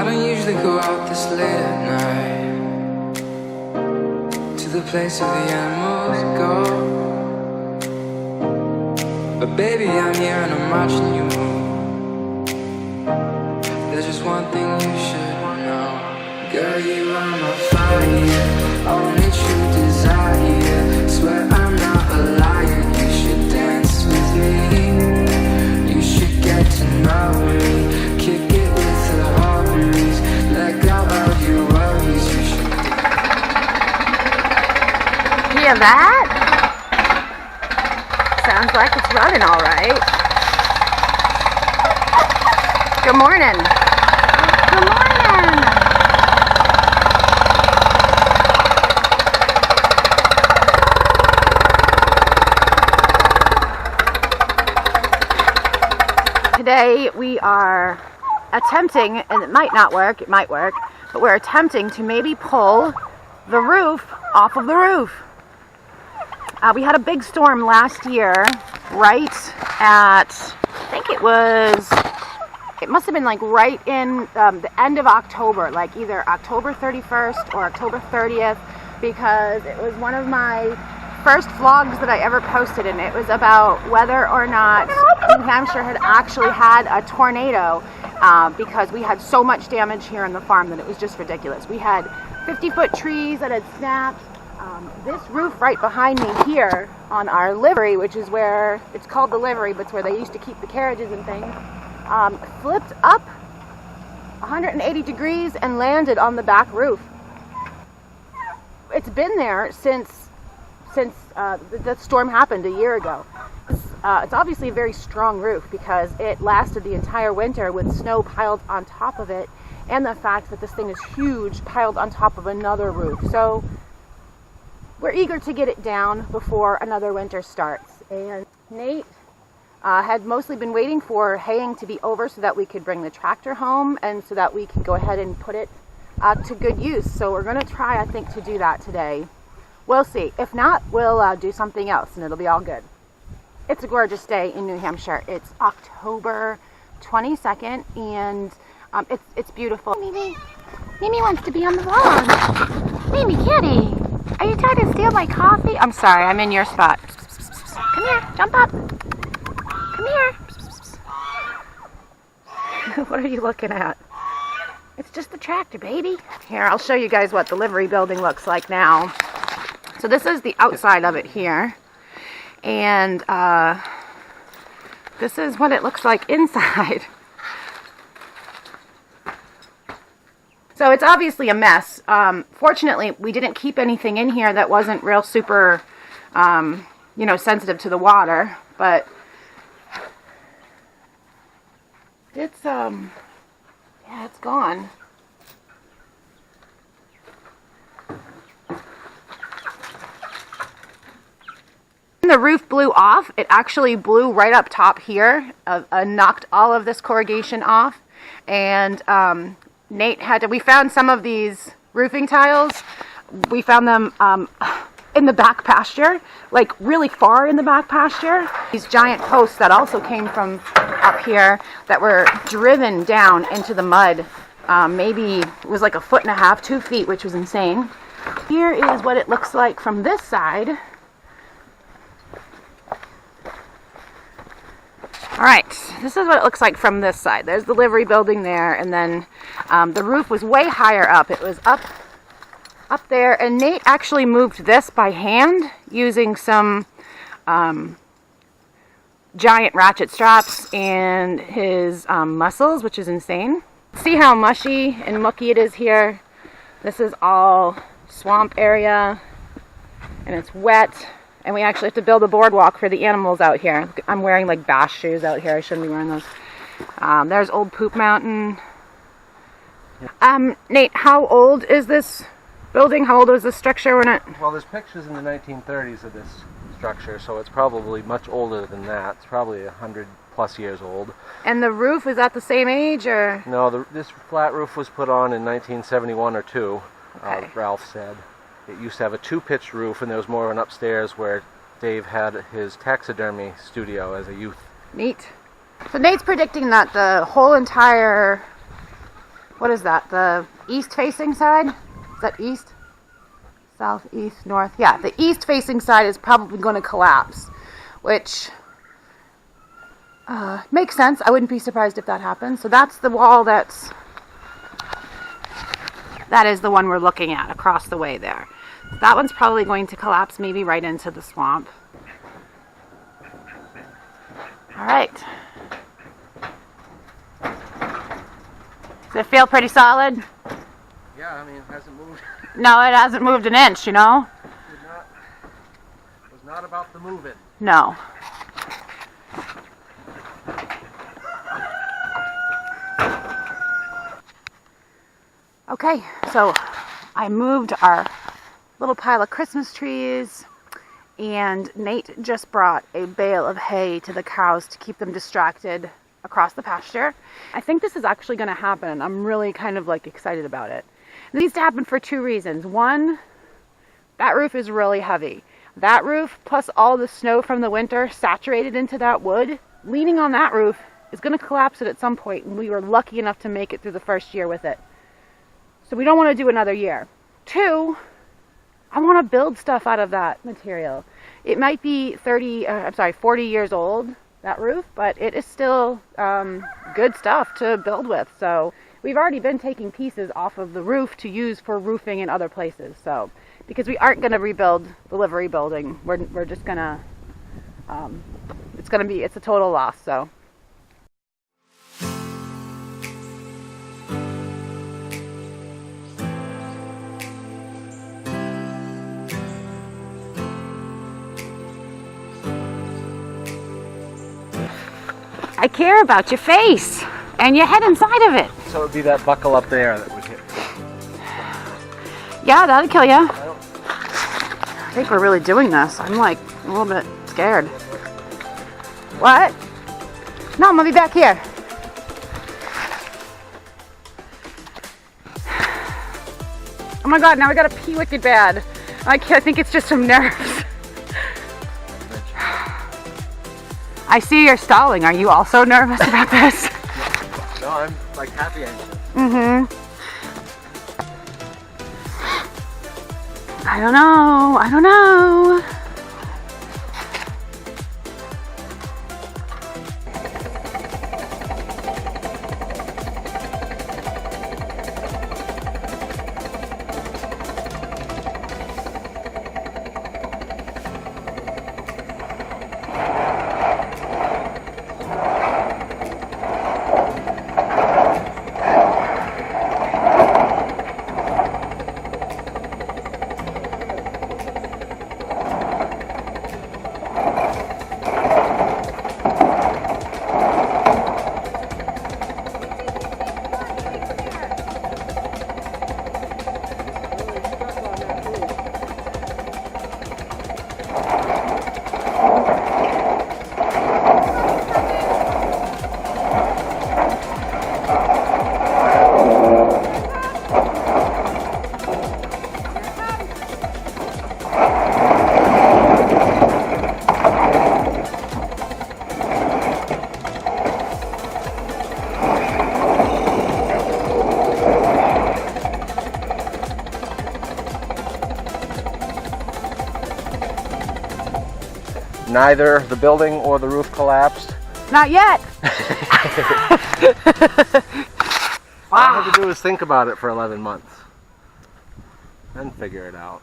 I don't usually go out this late at night, to the place where the animals go. But baby, I'm here and I'm watching you move. There's just one thing you should know. Girl, you are my fire, only true desire. Swear I'm not a liar, you should dance with me. You should get to know me, kick it with the harmonies, let go of your worries. You should hear that? Sounds like it's running all right. Good morning. Good morning. Today we are attempting, and it might not work, it might work, but we're attempting to maybe pull the roof off of the roof. We had a big storm last year, right at, I think it must have been like right in the end of October, like either October 31st or October 30th, because it was one of my first vlogs that I ever posted, and it was about whether or not New Hampshire had actually had a tornado, because we had so much damage here on the farm that it was just ridiculous. We had 50-foot trees that had snapped. This roof right behind me here on our livery, which is where, it's called the livery, but it's where they used to keep the carriages and things, flipped up 180 degrees and landed on the back roof. It's been there since the storm happened a year ago. It's obviously a very strong roof because it lasted the entire winter with snow piled on top of it, and the fact that this thing is huge piled on top of another roof. So we're eager to get it down before another winter starts. And Nate had mostly been waiting for haying to be over so that we could bring the tractor home and so that we can go ahead and put it to good use. So we're going to try, I think, to do that today. We'll see. If not, we'll do something else and it'll be all good. It's a gorgeous day in New Hampshire. It's October 22nd and it's beautiful. Mimi wants to be on the vlog. Mimi, kitty. Are you trying to steal my coffee? I'm sorry, I'm in your spot. Come here, jump up. Come here. What are you looking at? It's just the tractor, baby. Here, I'll show you guys what the livery building looks like now. So this is the outside of it here. And this is what it looks like inside. So it's obviously a mess. Fortunately, we didn't keep anything in here that wasn't real super, sensitive to the water. But it's, it's gone. When the roof blew off, it actually blew right up top here, knocked all of this corrugation off, and Nate we found some of these roofing tiles. We found them in the back pasture, like really far in the back pasture. These giant posts that also came from up here that were driven down into the mud. Maybe it was like 1.5 feet, 2 feet, which was insane. Here is what it looks like from this side. Alright, this is what it looks like from this side. There's the livery building there, and then the roof was way higher up. It was up there, and Nate actually moved this by hand using some giant ratchet straps and his muscles, which is insane. See how mushy and mucky it is here? This is all swamp area, and it's wet. And we actually have to build a boardwalk for the animals out here. I'm wearing like bash shoes out here. I shouldn't be wearing those. There's Old Poop Mountain. Nate, how old is this building? How old was this structure when it... Well, there's pictures in the 1930s of this structure, so it's probably much older than that. It's probably 100+ years old. And the roof, is that the same age, or...? No, this flat roof was put on in 1971 or 2, okay. Ralph said. It used to have a 2-pitched roof, and there was more of an upstairs where Dave had his taxidermy studio as a youth. Neat. So Nate's predicting that the whole entire what is that? The east facing side? Is that east? South, east, north? Yeah, the east facing side is probably going to collapse, which makes sense. I wouldn't be surprised if that happens. So that's the wall that is the one we're looking at across the way there. That one's probably going to collapse maybe right into the swamp. All right. Does it feel pretty solid? Yeah, I mean, it hasn't moved. No, it hasn't moved an inch, you know? It was not about the moving. No. Okay, so I moved our little pile of Christmas trees, and Nate just brought a bale of hay to the cows to keep them distracted across the pasture. I think this is actually going to happen. I'm really kind of like excited about it. It needs to happen for two reasons. One, that roof is really heavy. That roof plus all the snow from the winter saturated into that wood, leaning on that roof is going to collapse it at some point, and we were lucky enough to make it through the first year with it. So we don't want to do another year. Two, I want to build stuff out of that material. It might be 40 years old, that roof, but it is still good stuff to build with. So we've already been taking pieces off of the roof to use for roofing in other places. So because we aren't going to rebuild the livery building, we're just going to, it's a total loss. So. I care about your face and your head inside of it. So it would be that buckle up there that would hit. Yeah, that'll kill you. I think we're really doing this. I'm like a little bit scared. What? No, I'm gonna be back here. Oh my god, now I gotta pee wicked bad. I think it's just some nerves. I see you're stalling. Are you also nervous about this? No, I'm like happy anxious. Mm-hmm. I don't know. Neither the building or the roof collapsed. Not yet. All I had to do was think about it for 11 months and figure it out.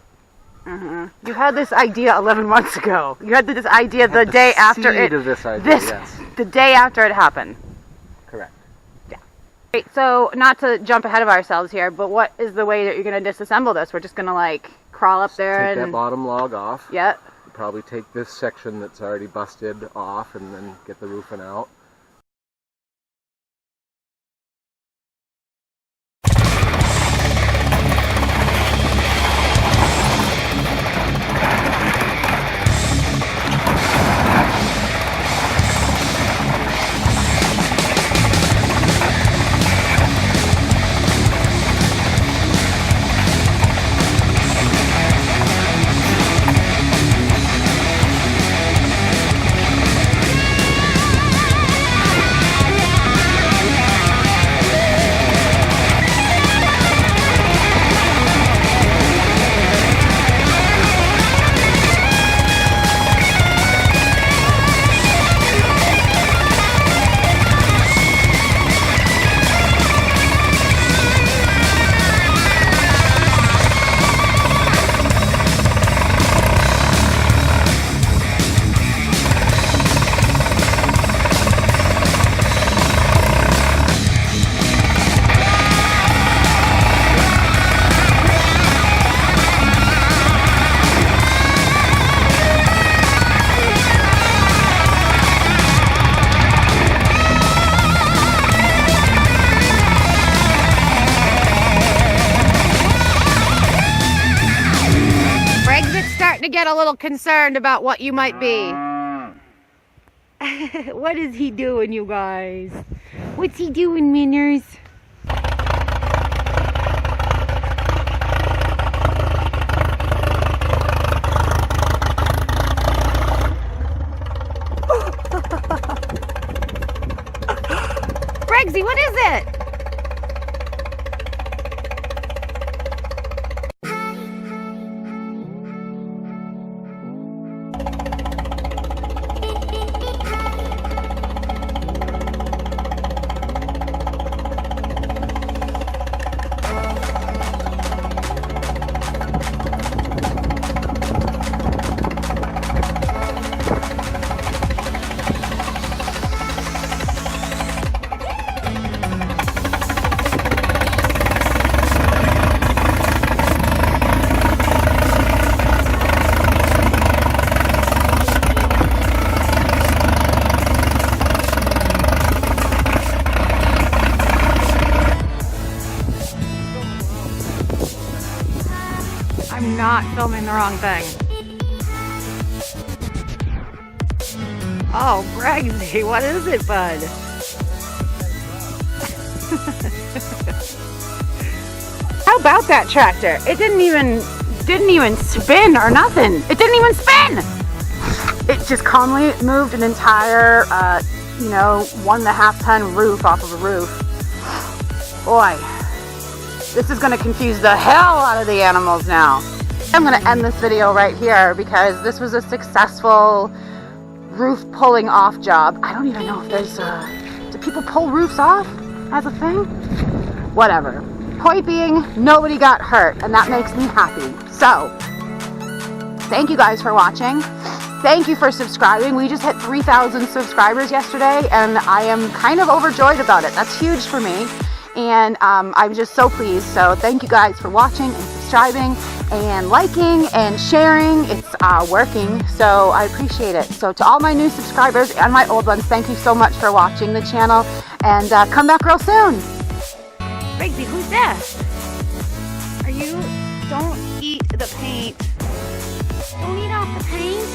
You had this idea 11 months ago. You had this idea the day after it. Of this idea, yes. The day after it happened. Correct. Yeah. Right, so not to jump ahead of ourselves here, but what is the way that you're going to disassemble this? We're just going to like crawl up there Take that bottom log off. Yeah. Probably take this section that's already busted off and then get the roofing out. to get a little concerned about what you might be. What is he doing, you guys? What's he doing, Minners? Briggsy, what is it? I'm not filming the wrong thing. Oh, Briggsy, what is it, bud? How about that tractor? It didn't even spin or nothing. It didn't even spin. It just calmly moved an entire, 1.5 ton roof off of a roof. Boy. This is going to confuse the hell out of the animals now. I'm going to end this video right here because this was a successful roof pulling off job. I don't even know if there's do people pull roofs off as a thing? Whatever. Point being, nobody got hurt, and that makes me happy. So, thank you guys for watching. Thank you for subscribing. We just hit 3,000 subscribers yesterday, and I am kind of overjoyed about it. That's huge for me. And I'm just so pleased. So thank you guys for watching and subscribing and liking and sharing. It's working, so I appreciate it. So to all my new subscribers and my old ones, thank you so much for watching the channel, and come back real soon. Briggsy, who's this? Don't eat the paint. Don't eat off the paint.